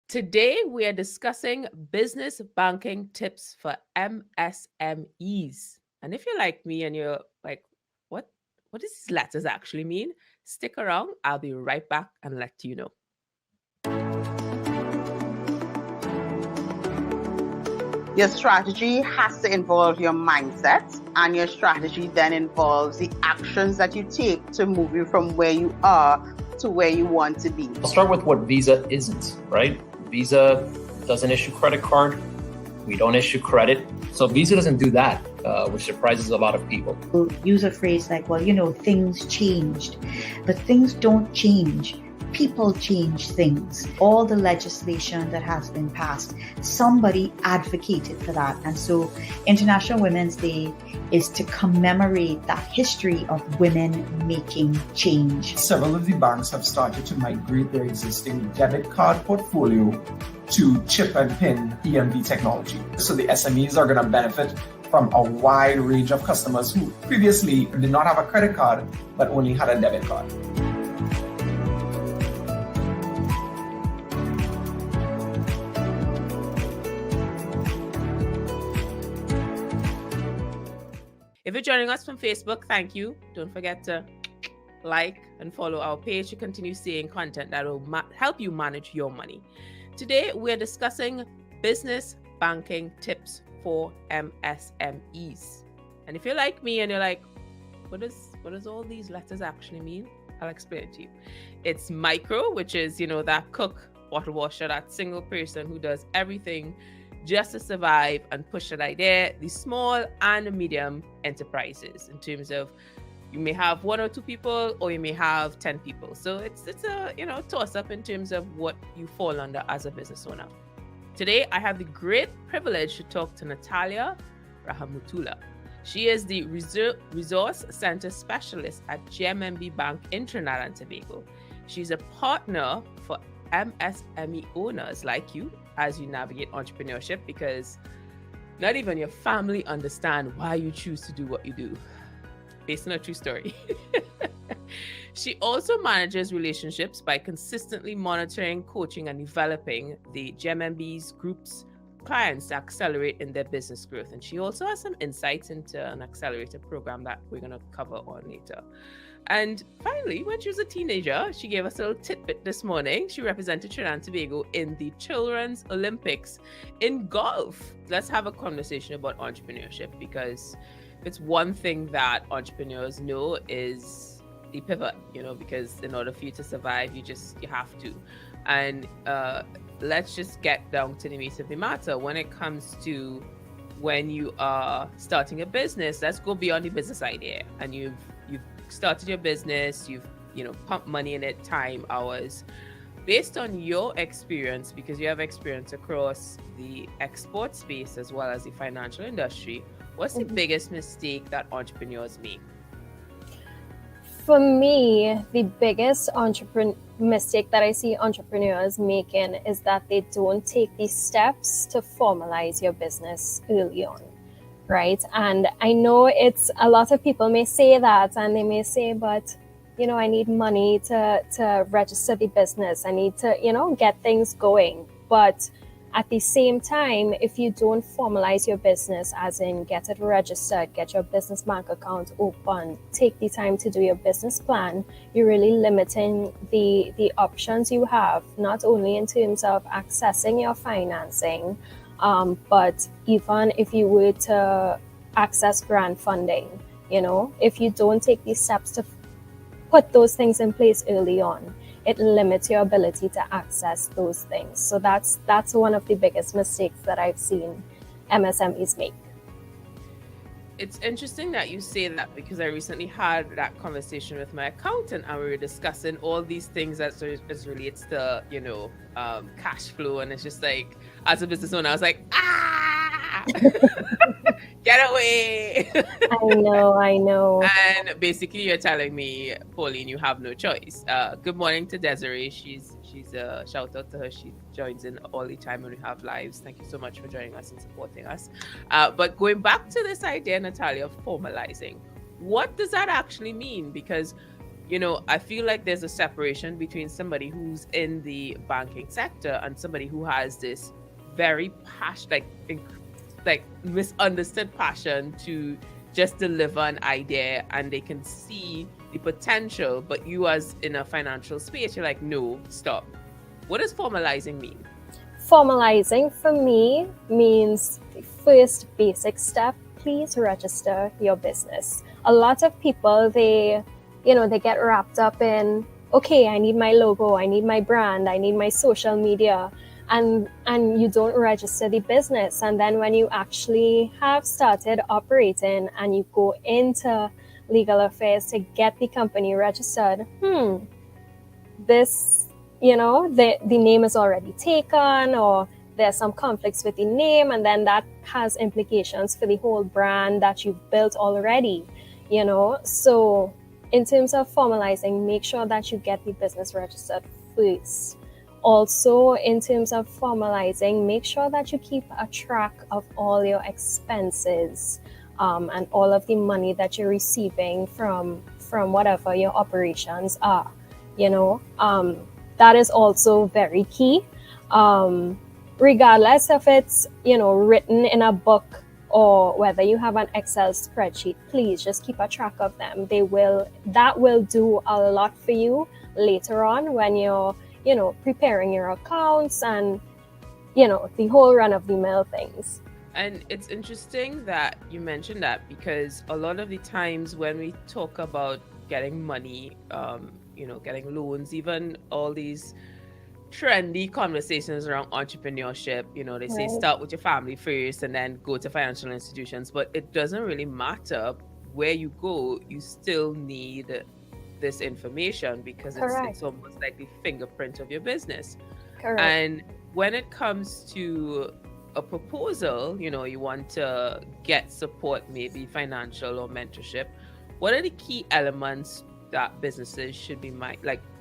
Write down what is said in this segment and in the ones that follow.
Today, we are discussing business banking tips for MSMEs. And if you're like me and you're like, what, what does these letters actually mean? Stick around. I'll be right back and let you know. Your strategy has to involve your mindset, and your strategy then involves the actions that you take to move you from where you are to where you want to be. I'll start with what Visa isn't, right? Visa doesn't issue credit card. We don't issue credit. So Visa doesn't do that, which surprises a lot of people. We'll use a phrase like, well, things changed, but things don't change. People change things. All the legislation that has been passed, somebody advocated for that. And so International Women's Day is to commemorate that history of women making change. Several of the banks have started to migrate their existing debit card portfolio to chip and pin EMV technology. So the SMEs are going to benefit from a wide range of customers who previously did not have a credit card but only had a debit card. If you're joining us from Facebook, thank you. Don't forget to like and follow our page to continue seeing content that will help you manage your money. Today, we're discussing business banking tips for MSMEs. And if you're like me and you're like, what does all these letters actually mean? I'll explain it to you. It's micro, which is, that cook, bottle washer, that single person who does everything just to survive and push an idea. The small and medium enterprises, in terms of you may have 1 or 2 people or you may have 10 people. So it's a toss up in terms of what you fall under as a business owner. Today, I have the great privilege to talk to Natalya Rahamatula. She is the Resource Center Specialist at JMMB Bank in Trinidad and Tobago. She's a partner for MSME owners like you as you navigate entrepreneurship, because not even your family understand why you choose to do what you do, based on a true story. She also manages relationships by consistently monitoring, coaching, and developing the JMMB's group's clients to accelerate in their business growth. And she also has some insights into an accelerator program that we're going to cover on later. And finally, when she was a teenager, she gave us a little tidbit this morning. She represented Trinidad and Tobago in the Children's Olympics in golf. Let's have a conversation about entrepreneurship, because it's one thing that entrepreneurs know is the pivot, because in order for you to survive, you have to. And let's just get down to the meat of the matter. When it comes to when you are starting a business, let's go beyond the business idea. And you've started your business, you've pumped money in it, time, hours. Based on your experience, because you have experience across the export space as well as the financial industry, what's the biggest mistake that entrepreneurs make? For me, the biggest mistake that I see entrepreneurs making is that they don't take these steps to formalize your business early on. Right. And I know it's a lot of people may say that, and they may say, but, I need money to register the business. I need to, get things going. But at the same time, if you don't formalize your business, as in get it registered, get your business bank account open, take the time to do your business plan, you're really limiting the options you have, not only in terms of accessing your financing, but even if you were to access grant funding, if you don't take these steps to put those things in place early on, it limits your ability to access those things. So that's one of the biggest mistakes that I've seen MSMEs make. It's interesting that you say that, because I recently had that conversation with my accountant, and we were discussing all these things that relates to, cash flow. And it's just like, as a business owner, I was like, get away. I know. And basically you're telling me, Pauline, you have no choice. Good morning to Desiree. She's a shout out to her. She joins in all the time when we have lives. Thank you so much for joining us and supporting us. But going back to this idea, Natalya, of formalizing, what does that actually mean? Because I feel like there's a separation between somebody who's in the banking sector and somebody who has this very like misunderstood passion to just deliver an idea, and they can see the potential, but you as in a financial space, you're like, no, stop. What does formalizing mean? Formalizing for me means the first basic step: please register your business. A lot of people, they get wrapped up in, okay, I need my logo, I need my brand, I need my social media, and you don't register the business. And then when you actually have started operating and you go into legal affairs to get the company registered, this, the name is already taken, or there's some conflicts with the name, and then that has implications for the whole brand that you've built already, So in terms of formalizing, make sure that you get the business registered first. Also, in terms of formalizing, make sure that you keep a track of all your expenses and all of the money that you're receiving from whatever your operations are. That is also very key. Regardless if it's, written in a book or whether you have an Excel spreadsheet, please just keep a track of them. That will do a lot for you later on when you're, preparing your accounts and, the whole run of the mill things. And it's interesting that you mentioned that, because a lot of the times when we talk about getting money, getting loans, even all these trendy conversations around entrepreneurship, they say start with your family first and then go to financial institutions, but it doesn't really matter where you go, you still need this information, because it's almost like the fingerprint of your business. Correct. And when it comes to a proposal, you want to get support, maybe financial or mentorship, what are the key elements that businesses should be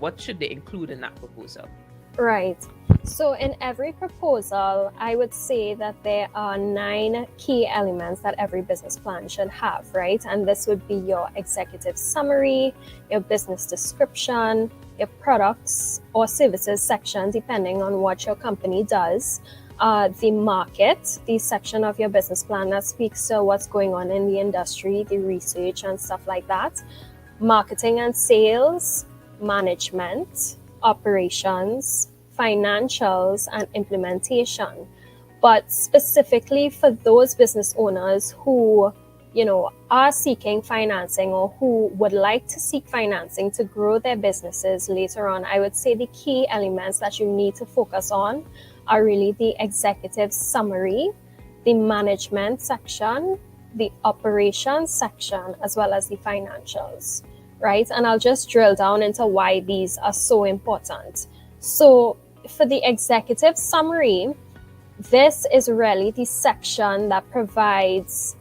what should they include in that proposal? Right. So in every proposal, I would say that there are 9 key elements that every business plan should have, right? And this would be your executive summary, your business description, your products or services section, depending on what your company does, the market, the section of your business plan that speaks to what's going on in the industry, the research and stuff like that, marketing and sales, management, operations, financials, and implementation. But specifically for those business owners who, are seeking financing or who would like to seek financing to grow their businesses later on, I would say the key elements that you need to focus on are really the executive summary, the management section, the operations section, as well as the financials. Right? And I'll just drill down into why these are so important. So for the executive summary, this is really the section that provides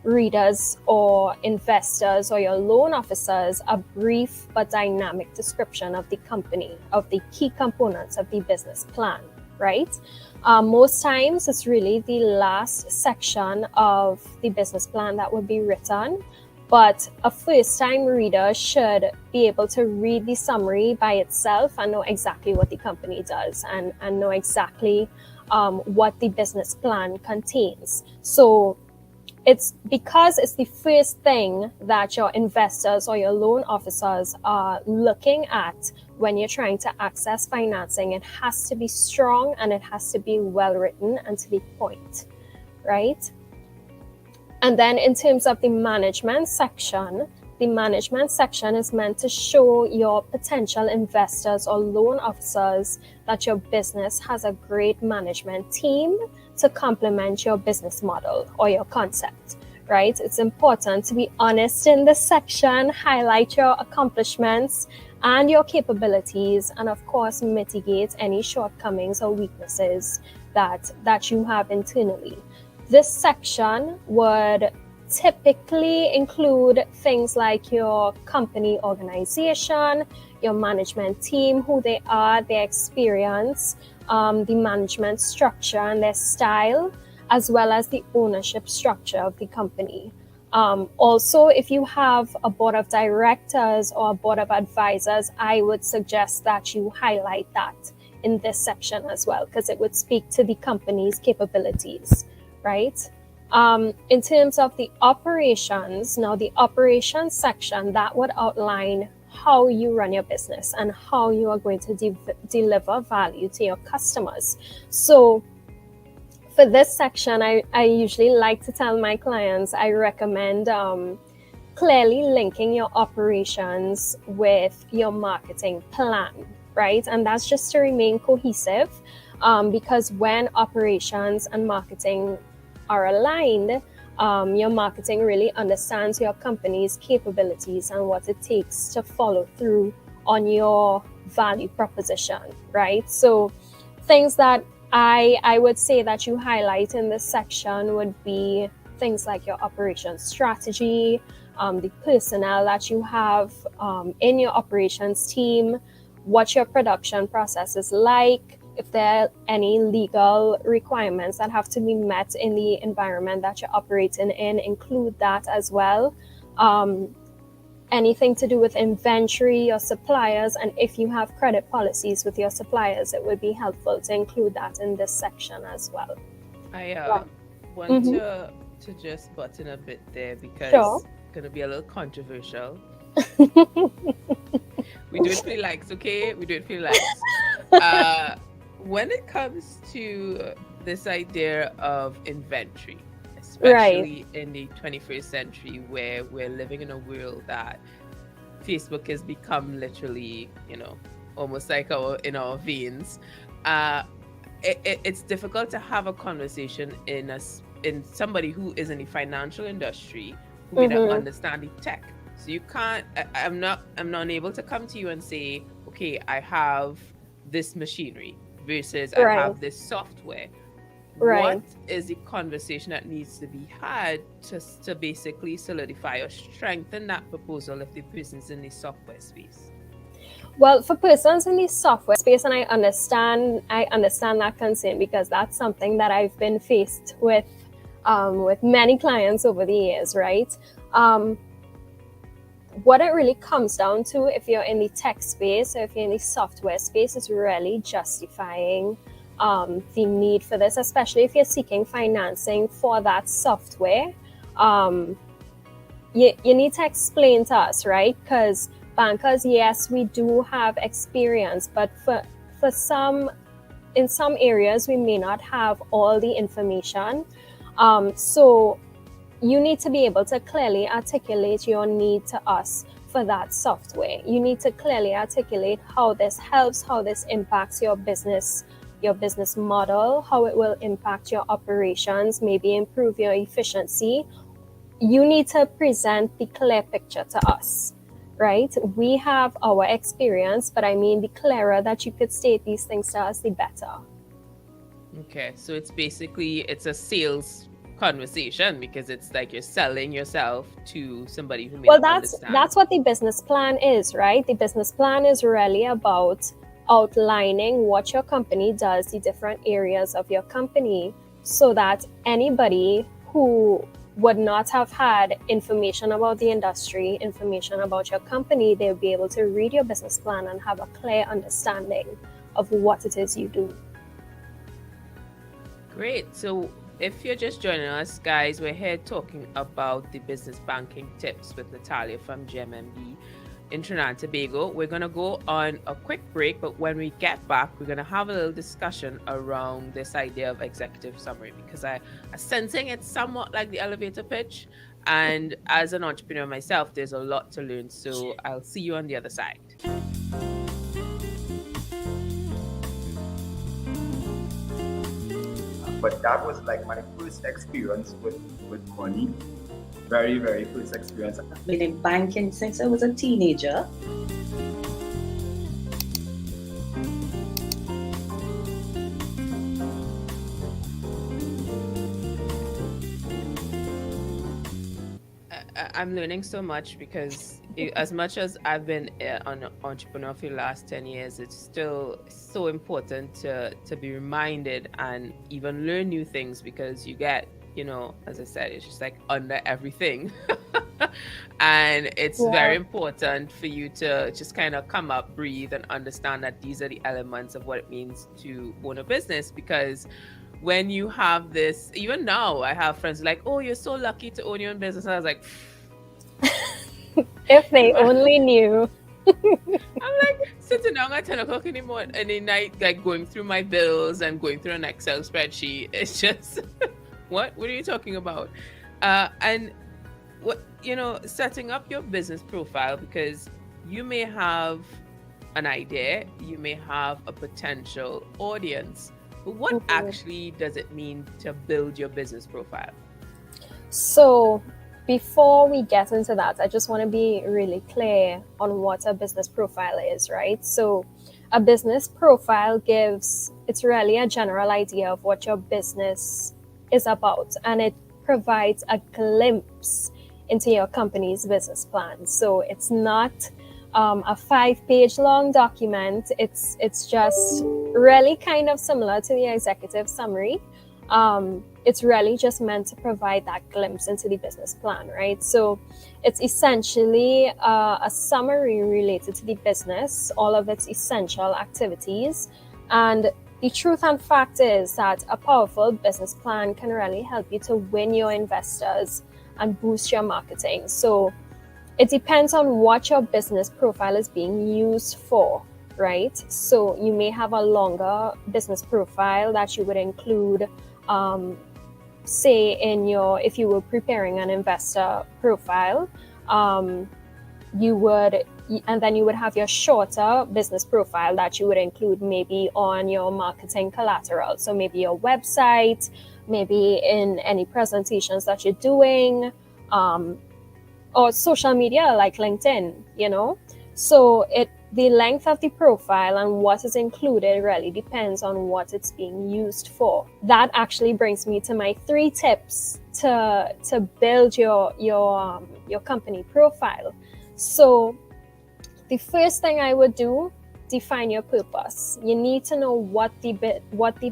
readers or investors or your loan officers a brief but dynamic description of the company, of the key components of the business plan, right? Most times it's really the last section of the business plan that would be written. But a first-time reader should be able to read the summary by itself and know exactly what the company does and know exactly what the business plan contains. So it's because it's the first thing that your investors or your loan officers are looking at when you're trying to access financing. It has to be strong and it has to be well written and to the point, right? And then in terms of the management section is meant to show your potential investors or loan officers that your business has a great management team to complement your business model or your concept, right? It's important to be honest in this section, highlight your accomplishments and your capabilities, and of course, mitigate any shortcomings or weaknesses that you have internally. This section would typically include things like your company organization, your management team, who they are, their experience, the management structure and their style, as well as the ownership structure of the company. Also, if you have a board of directors or a board of advisors, I would suggest that you highlight that in this section as well, because it would speak to the company's capabilities, right? In terms of the operations, now the operations section, that would outline how you run your business and how you are going to deliver value to your customers. So for this section, I usually like to tell my clients, I recommend clearly linking your operations with your marketing plan, right? And that's just to remain cohesive, because when operations and marketing are aligned, your marketing really understands your company's capabilities and what it takes to follow through on your value proposition, right? So things that I would say that you highlight in this section would be things like your operations strategy, the personnel that you have in your operations team, what your production process is like, if there are any legal requirements that have to be met in the environment that you're operating in, include that as well. Anything to do with inventory, your suppliers, and if you have credit policies with your suppliers, it would be helpful to include that in this section as well. I want to just butt in a bit there because it's going to be a little controversial. We do it for likes, okay? We do it for likes. When it comes to this idea of inventory, especially in the 21st century where we're living in a world that Facebook has become literally, almost like in our veins, it's difficult to have a conversation in somebody who is in the financial industry who may not understand the tech. So you can't, I'm not able to come to you and say, okay, I have this machinery versus I have this software. What is the conversation that needs to be had to basically solidify or strengthen that proposal if the person's in the software space? Well, for persons in the software space, and I understand that concern because that's something that I've been faced with many clients over the years, right? What it really comes down to, if you're in the tech space or if you're in the software space, is really justifying the need for this, especially if you're seeking financing for that software. You need to explain to us, right? Because bankers, yes, we do have experience, but in some areas, we may not have all the information. So you need to be able to clearly articulate your need to us for that software. You need to clearly articulate how this helps, how this impacts your business model, how it will impact your operations, maybe improve your efficiency. You need to present the clear picture to us, right? We have our experience, but I mean, the clearer that you could state these things to us, the better. Okay, so it's a sales conversation because it's like you're selling yourself to somebody who may not understand. That's what the business plan is, right? The business plan is really about outlining what your company does, the different areas of your company, so that anybody who would not have had information about the industry, information about your company, they'll be able to read your business plan and have a clear understanding of what it is you do. Great. So if you're just joining us, guys, we're here talking about the business banking tips with Natalya from JMMB in Trinidad and Tobago. We're going to go on a quick break, but when we get back, we're going to have a little discussion around this idea of executive summary, because I'm sensing it's somewhat like the elevator pitch. And as an entrepreneur myself, there's a lot to learn. So I'll see you on the other side. But that was like my first experience with money. Very, very first experience. I've been in banking since I was a teenager. I'm learning so much because as much as I've been an entrepreneur for the last 10 years, it's still so important to be reminded and even learn new things, because you get as I said, it's just like under everything. And it's very important for you to just kind of come up, breathe, and understand that these are the elements of what it means to own a business. Because when you have this, even now, I have friends like, oh, you're so lucky to own your own business. And I was like, if they only knew. I'm like sitting down at 10 o'clock in the night, like going through my bills and going through an Excel spreadsheet. It's just, what are you talking about? And what, setting up your business profile, because you may have an idea, you may have a potential audience, but what actually does it mean to build your business profile? So before we get into that, I just want to be really clear on what a business profile is, right? So a business profile it's really a general idea of what your business is about, and it provides a glimpse into your company's business plan. So it's not a 5-page long document. It's just really kind of similar to the executive summary. It's really just meant to provide that glimpse into the business plan, right? So it's essentially a summary related to the business, all of its essential activities. And the truth and fact is that a powerful business plan can really help you to win your investors and boost your marketing. So it depends on what your business profile is being used for, right? So you may have a longer business profile that you would include, say if you were preparing an investor profile, and then you would have your shorter business profile that you would include maybe on your marketing collateral. So maybe your website, maybe in any presentations that you're doing, or social media like LinkedIn, So the length of the profile and what is included really depends on what it's being used for. That actually brings me to my 3 tips to build your company profile. So the first thing I would do, define your purpose. You need to know what the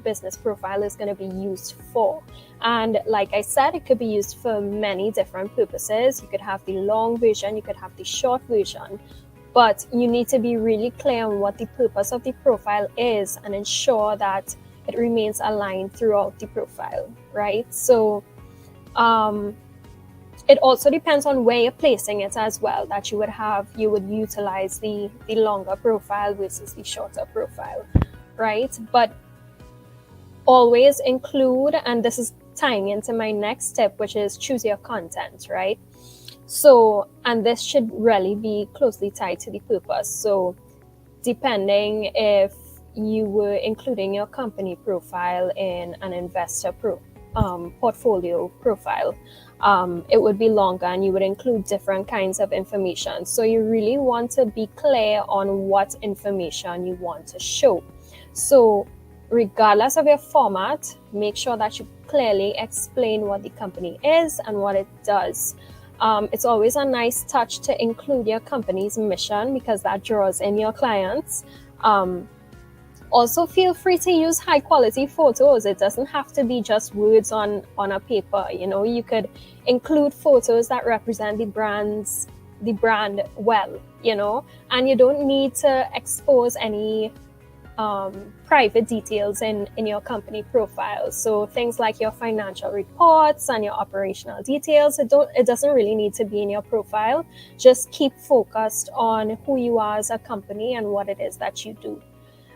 business profile is going to be used for. And like I said, it could be used for many different purposes. You could have the long version, you could have the short version. But you need to be really clear on what the purpose of the profile is and ensure that it remains aligned throughout the profile, right? So it also depends on where you're placing it as well, that you would utilize the longer profile versus the shorter profile, right? But always include, and this is tying into my next tip, which is choose your content, right? So, and this should really be closely tied to the purpose. So depending if you were including your company profile in an investor portfolio profile, it would be longer and you would include different kinds of information. So you really want to be clear on what information you want to show. So regardless of your format, make sure that you clearly explain what the company is and what it does. It's always a nice touch to include your company's mission because that draws in your clients. Also, feel free to use high quality photos. It doesn't have to be just words on a paper. You could include photos that represent the brand well, and you don't need to expose any private details in your company profile. So things like your financial reports and your operational details, it doesn't really need to be in your profile. Just keep focused on who you are as a company and what it is that you do.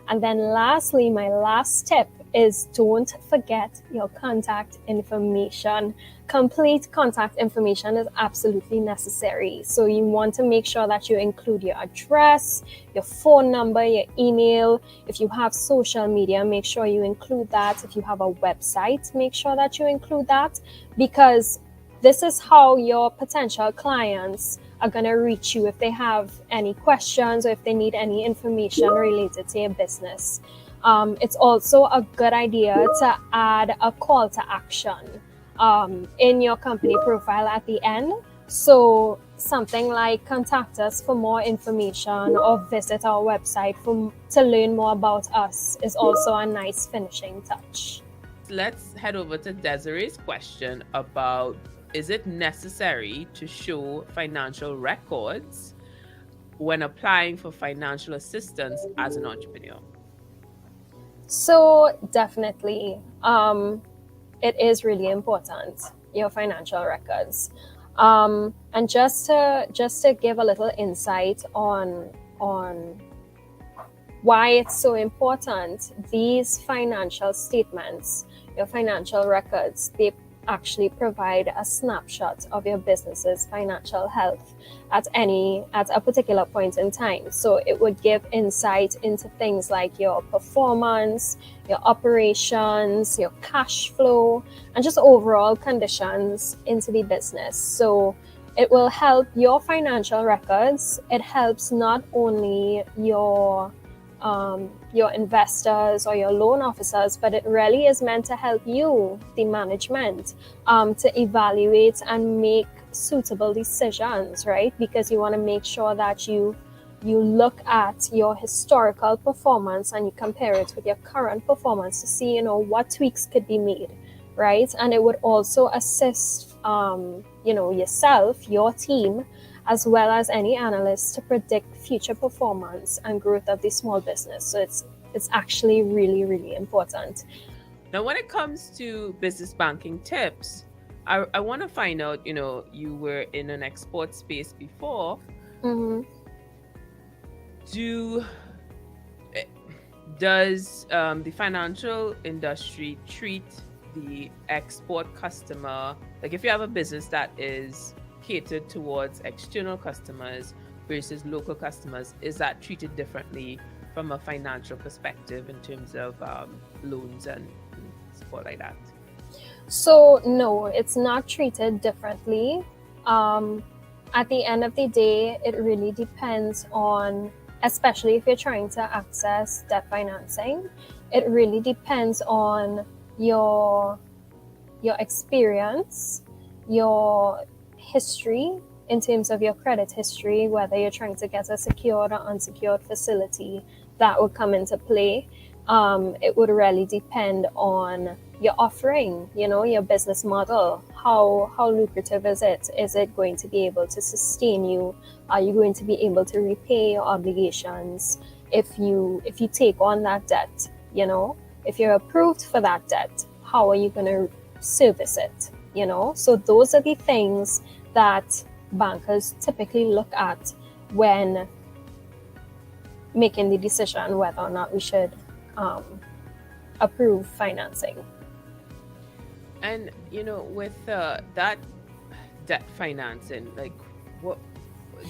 And then lastly, my last tip is don't forget your contact information. Complete contact information is absolutely necessary. So you want to make sure that you include your address, your phone number, your email. If you have social media, make sure you include that. If you have a website, make sure that you include that, because this is how your potential clients are going to reach you if they have any questions or if they need any information related to your business. It's also a good idea to add a call to action in your company profile at the end. So something like contact us for more information or visit our website to learn more about us is also a nice finishing touch. let's head over to Desiree's question about, is it necessary to show financial records when applying for financial assistance as an entrepreneur? So definitely, it is really important, your financial records. And just to give a little insight on why it's so important, these financial statements, your financial records, they actually provide a snapshot of your business's financial health at a particular point in time. So it would give insight into things like your performance, your operations, your cash flow, and just overall conditions into the business. So it will help your financial records. It helps not only your investors or your loan officers, but it really is meant to help you, the management, to evaluate and make suitable decisions, right? Because you want to make sure that you look at your historical performance and you compare it with your current performance to see, what tweaks could be made, right? And it would also assist, yourself, your team, as well as any analyst, to predict future performance and growth of the small business. So it's actually really, really important. Now, when it comes to business banking tips, I want to find out, you were in an export space before. Mm-hmm. Does the financial industry treat the export customer, like if you have a business that is catered towards external customers versus local customers, is that treated differently from a financial perspective in terms of loans and support like that? So no, it's not treated differently. At the end of the day, it really depends on, especially if you're trying to access debt financing, it really depends on your experience, your history in terms of your credit history, whether you're trying to get a secured or unsecured facility, that would come into play. It would really depend on your offering, your business model. How lucrative is it? Is it going to be able to sustain you? Are you going to be able to repay your obligations if you take on that debt? If you're approved for that debt, how are you going to service it? So those are the things that bankers typically look at when making the decision whether or not we should approve financing. And with that debt financing, like what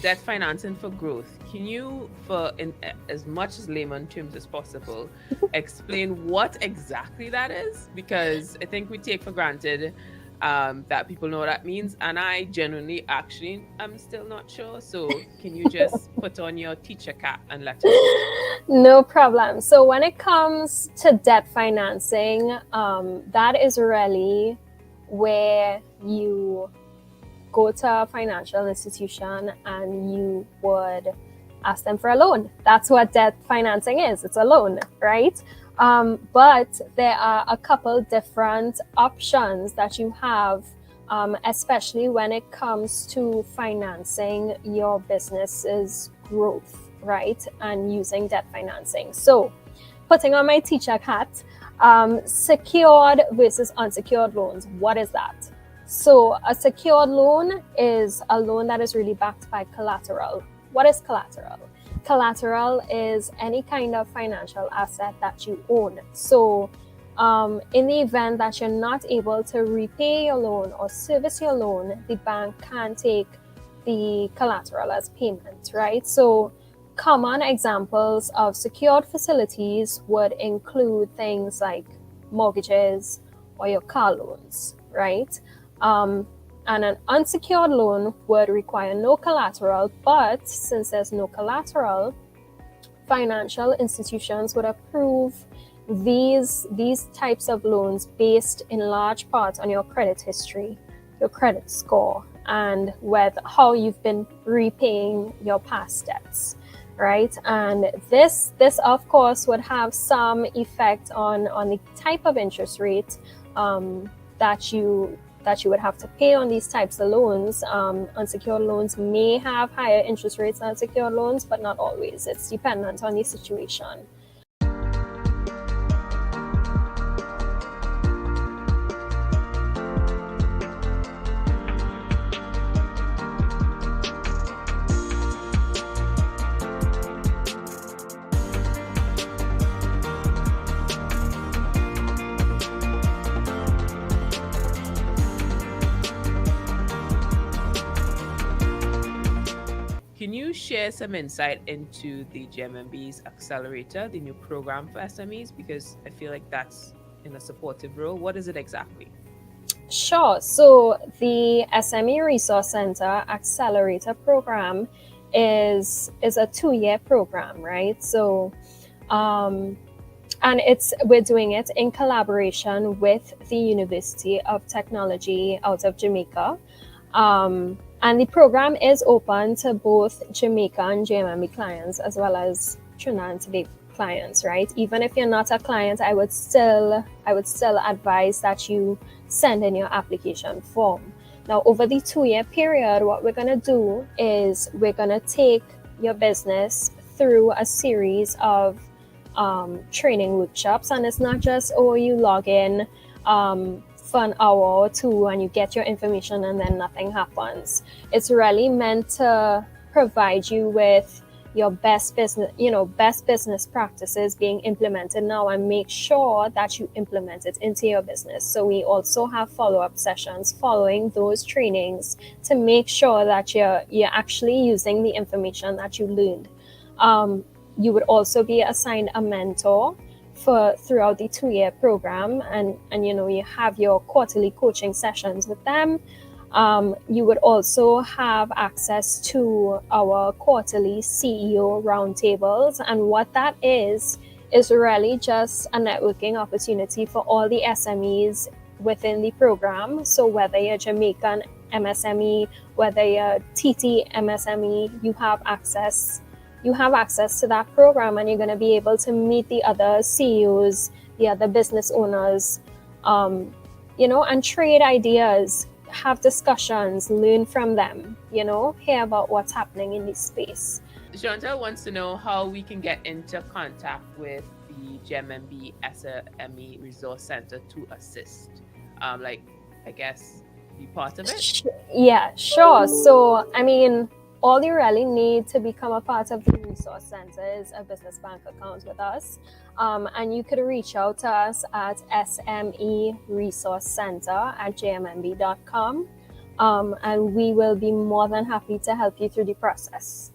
debt financing for growth, can you, in as much as layman terms as possible, explain what exactly that is? Because I think we take for granted that people know what that means, and I genuinely actually am still not sure. So can you just put on your teacher cap and let us know? No problem. So when it comes to debt financing, that is really where you go to a financial institution and you would ask them for a loan. That's what debt financing is. It's a loan, right? But there are a couple different options that you have, especially when it comes to financing your business's growth, right? And using debt financing. So putting on my teacher hat, secured versus unsecured loans. What is that? So a secured loan is a loan that is really backed by collateral. What is collateral? Collateral is any kind of financial asset that you own. So in the event that you're not able to repay your loan or service your loan, the bank can take the collateral as payment, right? So common examples of secured facilities would include things like mortgages or your car loans, right? And an unsecured loan would require no collateral, but since there's no collateral, financial institutions would approve these types of loans based in large part on your credit history, your credit score, and with how you've been repaying your past debts. right? And this of course would have some effect on the type of interest rate that you would have to pay on these types of loans. Unsecured loans may have higher interest rates than secured loans, but not always. It's dependent on the situation. Can you share some insight into the JMMB's Accelerator, the new program for SMEs? Because I feel like that's in a supportive role. What is it exactly? Sure. So the SME Resource Center Accelerator program is a 2-year program, right? So, and we're doing it in collaboration with the University of Technology out of Jamaica. And the program is open to both Jamaica and JMMB clients, as well as Trinidad and Tobago clients, right? Even if you're not a client, I would still advise that you send in your application form. Now, over the 2-year period, what we're going to do is we're going to take your business through a series of training workshops. And it's not just, you log in for an hour or two and you get your information and then nothing happens. It's really meant to provide you with your best business practices being implemented now, and make sure that you implement it into your business. So we also have follow-up sessions following those trainings to make sure that you're actually using the information that you learned. You would also be assigned a mentor throughout the 2-year program, and you have your quarterly coaching sessions with them. You would also have access to our quarterly CEO roundtables, and what that is really just a networking opportunity for all the SMEs within the program. So whether you're Jamaican MSME, whether you're TT MSME, you have access to that program, and you're going to be able to meet the other CEOs, the other business owners, and trade ideas, have discussions, learn from them, hear about what's happening in this space. Chantal wants to know how we can get into contact with the JMMB SME Resource Center to assist. I guess, be part of it? Yeah, sure. So, all you really need to become a part of the Resource Center is a business bank account with us. And you could reach out to us at SMEResourcecenter@jmmb.com. And we will be more than happy to help you through the process.